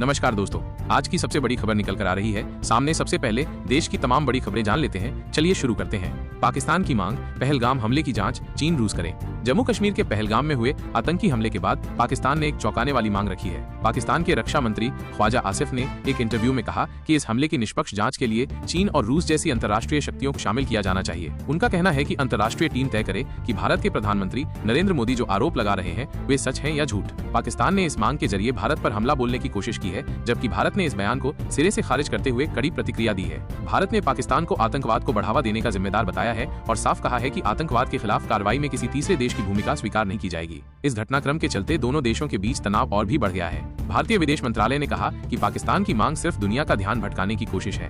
नमस्कार दोस्तों, आज की सबसे बड़ी खबर निकल कर आ रही है सामने। सबसे पहले देश की तमाम बड़ी खबरें जान लेते हैं। चलिए शुरू करते हैं। पाकिस्तान की मांग, पहलगाम हमले की जांच चीन रूस करे। जम्मू कश्मीर के पहलगाम में हुए आतंकी हमले के बाद पाकिस्तान ने एक चौंकाने वाली मांग रखी है। पाकिस्तान के रक्षा मंत्री ख्वाजा आसिफ ने एक इंटरव्यू में कहा कि इस हमले की निष्पक्ष जांच के लिए चीन और रूस जैसी अंतर्राष्ट्रीय शक्तियों को शामिल किया जाना चाहिए। उनका कहना है कि अंतर्राष्ट्रीय टीम तय करे कि भारत के प्रधानमंत्री नरेंद्र मोदी जो आरोप लगा रहे हैं वे सच हैं या झूठ। पाकिस्तान ने इस मांग के जरिए भारत पर हमला बोलने की कोशिश की है, जबकि भारत ने इस बयान को सिरे से खारिज करते हुए कड़ी प्रतिक्रिया दी है। भारत ने पाकिस्तान को आतंकवाद को बढ़ावा देने का जिम्मेदार बताया है और साफ कहा है कि आतंकवाद के खिलाफ कार्रवाई में किसी तीसरे देश की भूमिका स्वीकार नहीं की जाएगी। इस घटनाक्रम के चलते दोनों देशों के बीच तनाव और भी बढ़ गया है। भारतीय विदेश मंत्रालय ने कहा कि पाकिस्तान की मांग सिर्फ दुनिया का ध्यान भटकाने की कोशिश है।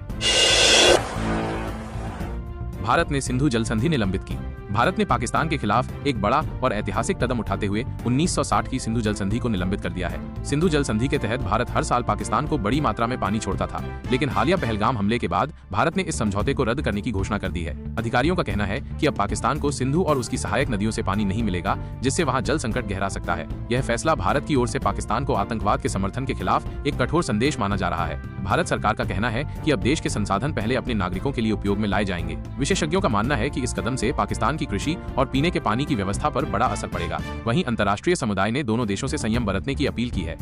भारत ने सिंधु जल संधि निलंबित की। भारत ने पाकिस्तान के खिलाफ एक बड़ा और ऐतिहासिक कदम उठाते हुए 1960 की सिंधु जल संधि को निलंबित कर दिया है। सिंधु जल संधि के तहत भारत हर साल पाकिस्तान को बड़ी मात्रा में पानी छोड़ता था, लेकिन हालिया पहलगाम हमले के बाद भारत ने इस समझौते को रद्द करने की घोषणा कर दी है। अधिकारियों का कहना है कि अब पाकिस्तान को सिंधु और उसकी सहायक नदियों से पानी नहीं मिलेगा, जिससे वहां जल संकट गहरा सकता है। यह फैसला भारत की ओर से पाकिस्तान को आतंकवाद के समर्थन के खिलाफ एक कठोर संदेश माना जा रहा है। भारत सरकार का कहना है कि अब देश के संसाधन पहले अपने नागरिकों के लिए उपयोग में लाए जाएंगे। विशेषज्ञों का मानना है कि इस कदम से पाकिस्तान की कृषि और पीने के पानी की व्यवस्था पर बड़ा असर पड़ेगा। वहीं अंतर्राष्ट्रीय समुदाय ने दोनों देशों से संयम बरतने की अपील की है।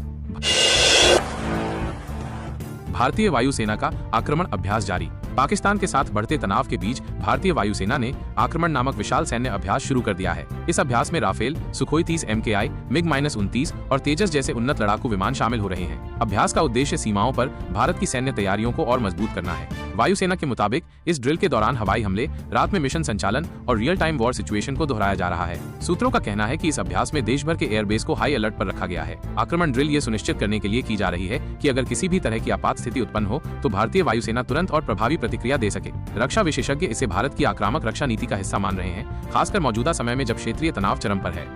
भारतीय वायुसेना का आक्रमण अभ्यास जारी। पाकिस्तान के साथ बढ़ते तनाव के बीच भारतीय वायुसेना ने आक्रमण नामक विशाल सैन्य अभ्यास शुरू कर दिया है। इस अभ्यास में राफेल, सुखोई 30 MKI, MiG-29 और तेजस जैसे उन्नत लड़ाकू विमान शामिल हो रहे हैं। अभ्यास का उद्देश्य सीमाओं पर भारत की सैन्य तैयारियों को और मजबूत करना है। वायुसेना के मुताबिक इस ड्रिल के दौरान हवाई हमले, रात में मिशन संचालन और रियल टाइम वॉर सिचुएशन को दोहराया जा रहा है। सूत्रों का कहना है कि इस अभ्यास में देश भर के एयरबेस को हाई अलर्ट पर रखा गया है। आक्रमण ड्रिल ये सुनिश्चित करने के लिए की जा रही है कि अगर किसी भी तरह की आपात स्थिति उत्पन्न हो तो भारतीय वायुसेना तुरंत और प्रभावी प्रतिक्रिया दे सके। रक्षा विशेषज्ञ इसे भारत की आक्रामक रक्षा नीति का हिस्सा मान रहे हैं, खासकर मौजूदा समय में जब क्षेत्रीय तनाव चरम पर है।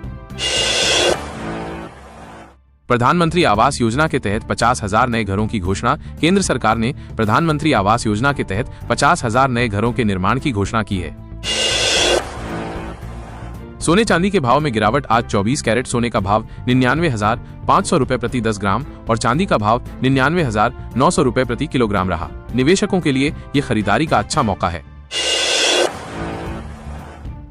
प्रधानमंत्री आवास योजना के तहत 50,000 नए घरों की घोषणा। केंद्र सरकार ने प्रधानमंत्री आवास योजना के तहत 50,000 नए घरों के निर्माण की घोषणा की है। सोने चांदी के भाव में गिरावट। आज 24 कैरेट सोने का भाव 99,500 रुपए प्रति 10 ग्राम और चांदी का भाव 99,900 रुपए प्रति किलोग्राम रहा। निवेशकों के लिए ये खरीदारी का अच्छा मौका है।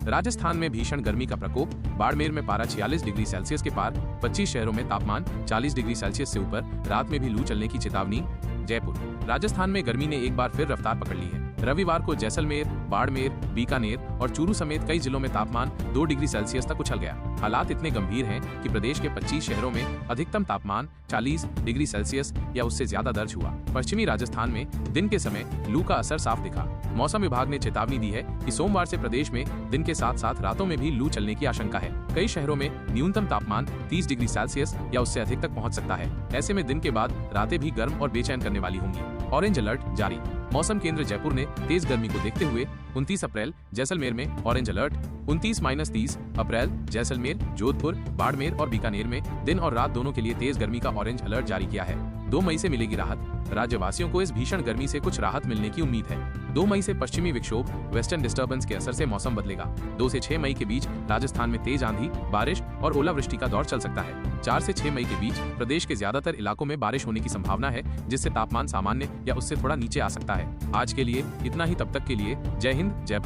राजस्थान में भीषण गर्मी का प्रकोप। बाड़मेर में पारा 46 डिग्री सेल्सियस के पार, 25 शहरों में तापमान 40 डिग्री सेल्सियस से ऊपर। रात में भी लू चलने की चेतावनी। जयपुर। राजस्थान में गर्मी ने एक बार फिर रफ्तार पकड़ ली है। रविवार को जैसलमेर, बाड़मेर, बीकानेर और चूरू समेत कई जिलों में तापमान 2 डिग्री सेल्सियस तक उछल गया। हालात इतने गंभीर हैं कि प्रदेश के 25 शहरों में अधिकतम तापमान 40 डिग्री सेल्सियस या उससे ज्यादा दर्ज हुआ। पश्चिमी राजस्थान में दिन के समय लू का असर साफ दिखा। मौसम विभाग ने चेतावनी दी है कि सोमवार से प्रदेश में दिन के साथ साथ रातों में भी लू चलने की आशंका है। कई शहरों में न्यूनतम तापमान 30 डिग्री सेल्सियस या उससे अधिक तक पहुंच सकता है। ऐसे में दिन के बाद रातें भी गर्म और बेचैन करने वाली होंगी। ऑरेंज अलर्ट जारी। मौसम केंद्र जयपुर ने तेज गर्मी को देखते हुए 29 अप्रैल जैसलमेर में ऑरेंज अलर्ट, 29-30 अप्रैल जैसलमेर, जोधपुर, बाड़मेर और बीकानेर में दिन और रात दोनों के लिए तेज गर्मी का ऑरेंज अलर्ट जारी किया है। 2 मई से मिलेगी राहत। राज्यवासियों को इस भीषण गर्मी से कुछ राहत मिलने की उम्मीद है। 2 मई से पश्चिमी विक्षोभ वेस्टर्न डिस्टर्बेंस के असर से मौसम बदलेगा। 2 से 6 मई के बीच राजस्थान में तेज आंधी, बारिश और ओलावृष्टि का दौर चल सकता है। 4 से 6 मई के बीच प्रदेश के ज्यादातर इलाकों में बारिश होने की संभावना है, जिससे तापमान सामान्य या उससे थोड़ा नीचे आ सकता है। आज के लिए इतना ही। तब तक के लिए जय हिंद, जय भारत।